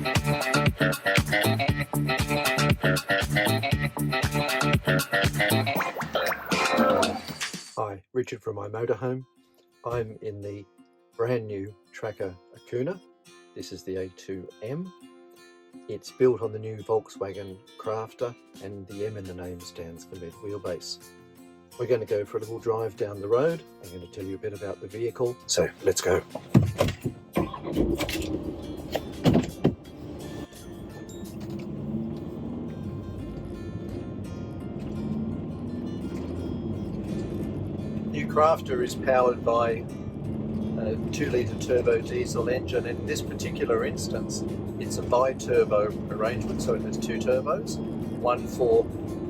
Hi, Richard from iMotorhome. I'm in the brand new Trakka Akuna. This is the A2M. It's built on the new Volkswagen Crafter, and the M in the name stands for mid wheelbase. We're going to go for a little drive down the road. I'm going to tell you a bit about the vehicle. So let's go. New Crafter is powered by a 2-litre turbo diesel engine. In this particular instance, it's a bi-turbo arrangement, so it has 2 turbos, one for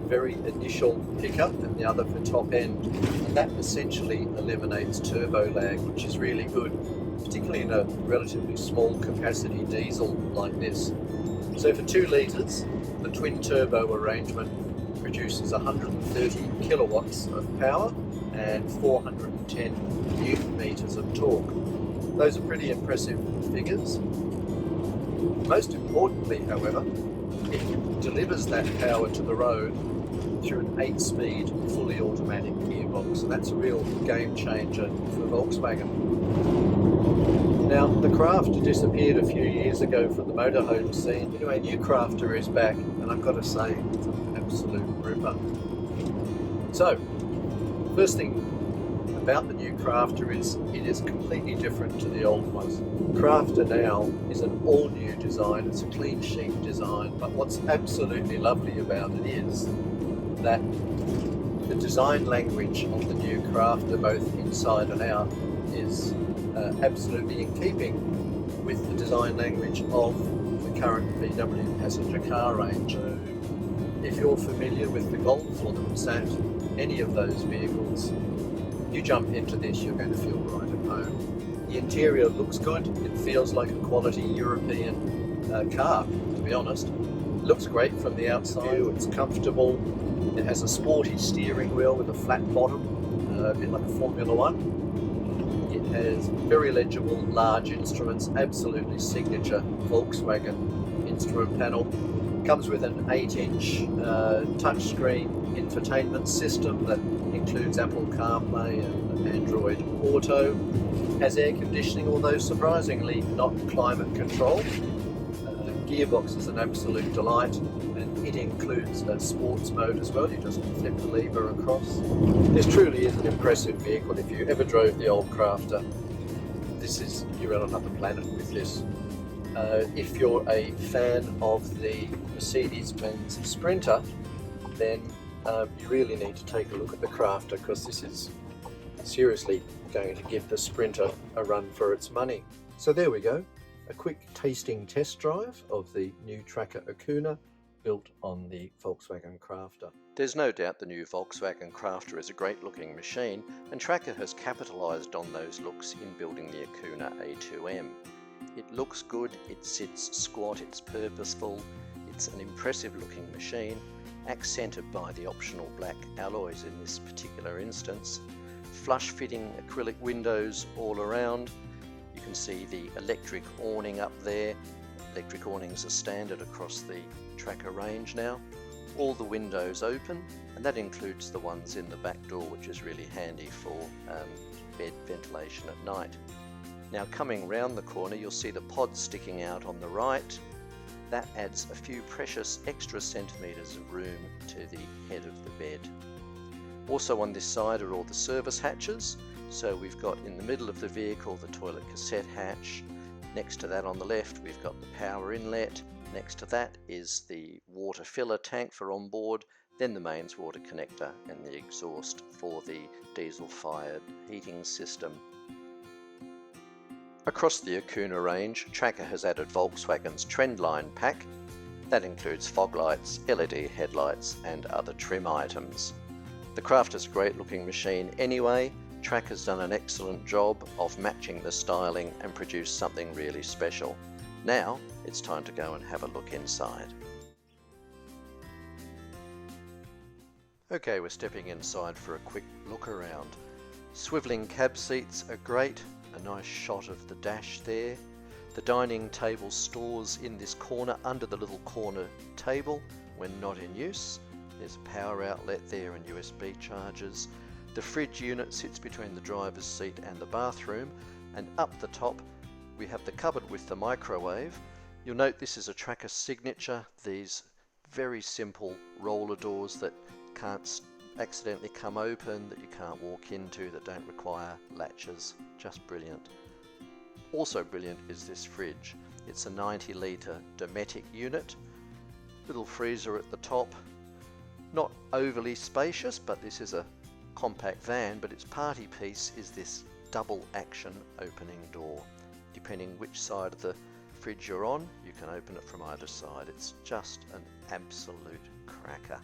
very initial pickup and the other for top end. And that essentially eliminates turbo lag, which is really good, particularly in a relatively small capacity diesel like this. So for 2 litres, the twin turbo arrangement produces 130 kilowatts of power and 410 newton meters of torque. Those are pretty impressive figures. Most importantly, however, it delivers that power to the road through an 8-speed fully automatic gearbox, and that's a real game changer for Volkswagen. Now, the Crafter disappeared a few years ago from the motorhome scene. Anyway, new Crafter is back, and I've got to say, it's an absolute ripper. So, first thing about the new Crafter is it is completely different to the old ones. Crafter now is an all-new design. It's a clean sheet design, but what's absolutely lovely about it is that the design language of the new Crafter, both inside and out, is absolutely in keeping with the design language of the current VW passenger car range. If you're familiar with the Golf or the Passat, any of those vehicles, you jump into this, you're going to feel right at home. The interior looks good. It feels like a quality European car, to be honest. It looks great from the outside. It's comfortable. It has a sporty steering wheel with a flat bottom, a bit like a Formula One. It has very legible large instruments, absolutely signature Volkswagen instrument panel. Comes with an 8-inch touchscreen infotainment system that includes Apple CarPlay and Android Auto. Has air conditioning, although surprisingly not climate control. Gearbox is an absolute delight, and it includes a sports mode as well. You just flip the lever across. This truly is an impressive vehicle. If you ever drove the old Crafter, you're on another planet with this. If you're a fan of the Mercedes-Benz Sprinter, then you really need to take a look at the Crafter, because this is seriously going to give the Sprinter a run for its money. So there we go, a quick tasting test drive of the new Trakka Akuna built on the Volkswagen Crafter. There's no doubt the new Volkswagen Crafter is a great looking machine, and Trakka has capitalised on those looks in building the Akuna A2M. It looks good, it sits squat, it's purposeful, it's an impressive looking machine, accented by the optional black alloys in this particular instance. Flush fitting acrylic windows all around. You can see the electric awning up there. Electric awnings are standard across the Trakka range now. All the windows open, and that includes the ones in the back door, which is really handy for bed ventilation at night. Now coming round the corner, you'll see the pod sticking out on the right. That adds a few precious extra centimetres of room to the head of the bed. Also on this side are all the service hatches. So we've got in the middle of the vehicle the toilet cassette hatch. Next to that on the left we've got the power inlet. Next to that is the water filler tank for onboard, then the mains water connector and the exhaust for the diesel fired heating system. Across the Akuna range, Trakka has added Volkswagen's Trendline pack. That includes fog lights, LED headlights and other trim items. The Crafter's a great looking machine anyway. Trakka's done an excellent job of matching the styling and produced something really special. Now it's time to go and have a look inside. Okay, we're stepping inside for a quick look around. Swivelling cab seats are great. A nice shot of the dash there. The dining table stores in this corner under the little corner table when not in use. There's a power outlet there and USB chargers. The fridge unit sits between the driver's seat and the bathroom, and up the top we have the cupboard with the microwave. You'll note this is a Trakka signature, these very simple roller doors that can't accidentally come open, that you can't walk into, that don't require latches. Just brilliant. Also brilliant is this fridge. It's a 90-litre Dometic unit, little freezer at the top. Not overly spacious, but this is a compact van, but its party piece is this double action opening door. Depending which side of the fridge you're on, you can open it from either side. It's just an absolute cracker.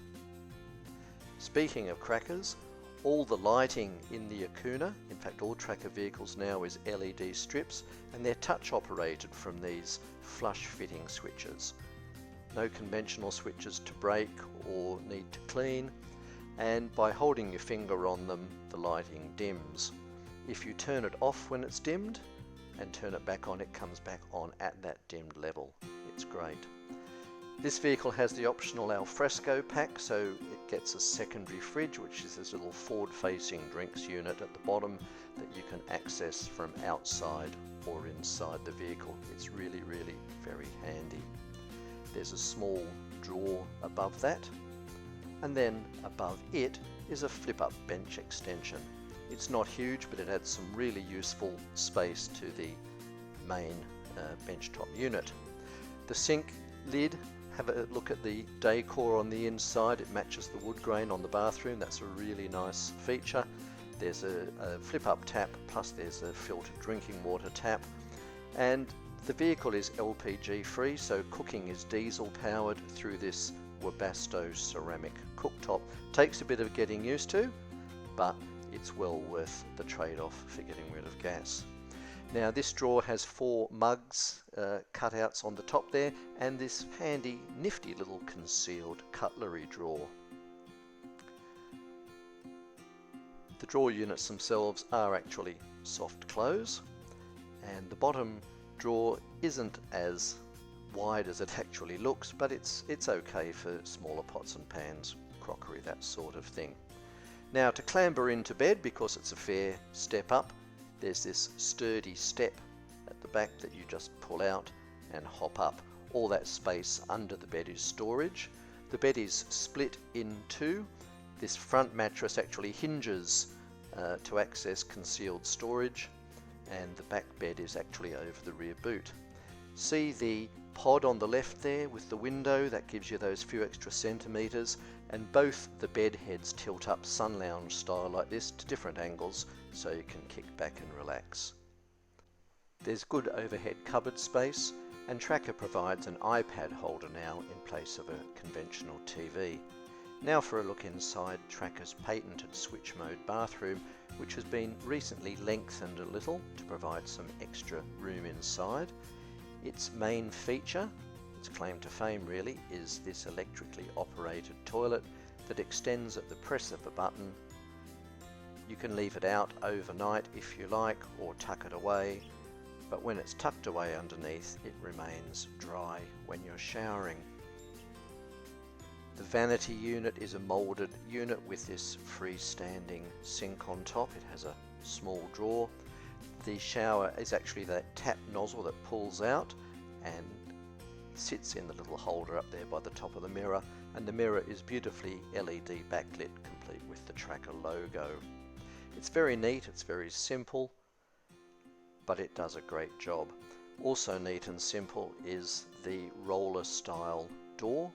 Speaking of crackers, all the lighting in the Akuna, in fact all Trakka vehicles now, is LED strips, and they're touch operated from these flush fitting switches. No conventional switches to break or need to clean, and by holding your finger on them the lighting dims. If you turn it off when it's dimmed and turn it back on, it comes back on at that dimmed level. It's great. This vehicle has the optional alfresco pack, so it gets a secondary fridge, which is this little forward-facing drinks unit at the bottom that you can access from outside or inside the vehicle. It's really very handy. There's a small drawer above that, and then above it is a flip-up bench extension. It's not huge, but it adds some really useful space to the main benchtop unit. The sink lid, have a look at the decor on the inside. It matches the wood grain on the bathroom. That's a really nice feature. There's a flip-up tap, plus there's a filtered drinking water tap, and the vehicle is LPG free, so cooking is diesel powered through this Webasto ceramic cooktop. Takes a bit of getting used to, but it's well worth the trade-off for getting rid of gas. Now this drawer has 4 mugs cutouts on the top there, and this handy nifty little concealed cutlery drawer. The drawer units themselves are actually soft close, and the bottom drawer isn't as wide as it actually looks, but it's okay for smaller pots and pans, crockery, that sort of thing. Now to clamber into bed, because it's a fair step up, there's this sturdy step at the back that you just pull out and hop up. All that space under the bed is storage. The bed is split in two. This front mattress actually hinges to access concealed storage, and the back bed is actually over the rear boot. See the pod on the left there with the window? That gives you those few extra centimeters, and both the bed heads tilt up sun lounge style like this to different angles, so you can kick back and relax. There's good overhead cupboard space, and Trakka provides an iPad holder now in place of a conventional TV. Now for a look inside Trakka's patented switch mode bathroom, which has been recently lengthened a little to provide some extra room inside. Its main feature, its claim to fame really, is this electrically operated toilet that extends at the press of a button. You can leave it out overnight if you like, or tuck it away, but when it's tucked away underneath, it remains dry when you're showering. The Vanity unit is a moulded unit with this freestanding sink on top. It has a small drawer. The shower is actually that tap nozzle that pulls out and sits in the little holder up there by the top of the mirror, and the mirror is beautifully LED backlit, complete with the Trakka logo. It's very neat, it's very simple, but it does a great job. Also neat and simple is the roller style door.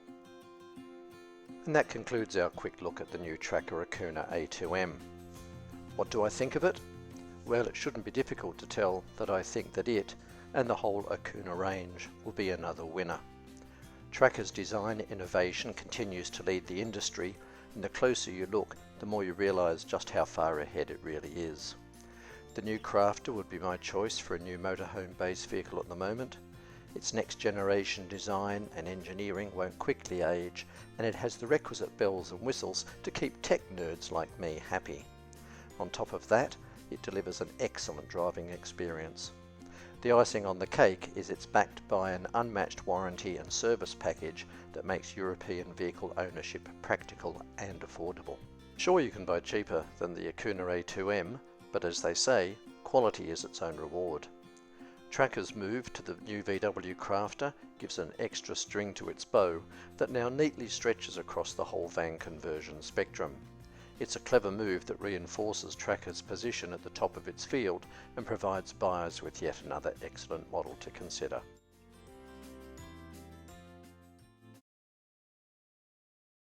And that concludes our quick look at the new Trakka Akuna A2M. What do I think of it? Well, it shouldn't be difficult to tell that I think that it and the whole Akuna range will be another winner. Trakka's design innovation continues to lead the industry, and the closer you look, the more you realise just how far ahead it really is. The new Crafter would be my choice for a new motorhome-based vehicle at the moment. Its next generation design and engineering won't quickly age, and it has the requisite bells and whistles to keep tech nerds like me happy. On top of that, it delivers an excellent driving experience. The icing on the cake is it's backed by an unmatched warranty and service package that makes European vehicle ownership practical and affordable. Sure, you can buy cheaper than the Akuna A2M, but as they say, quality is its own reward. Trakka's move to the new VW Crafter gives an extra string to its bow that now neatly stretches across the whole van conversion spectrum. It's a clever move that reinforces Trakka's position at the top of its field and provides buyers with yet another excellent model to consider.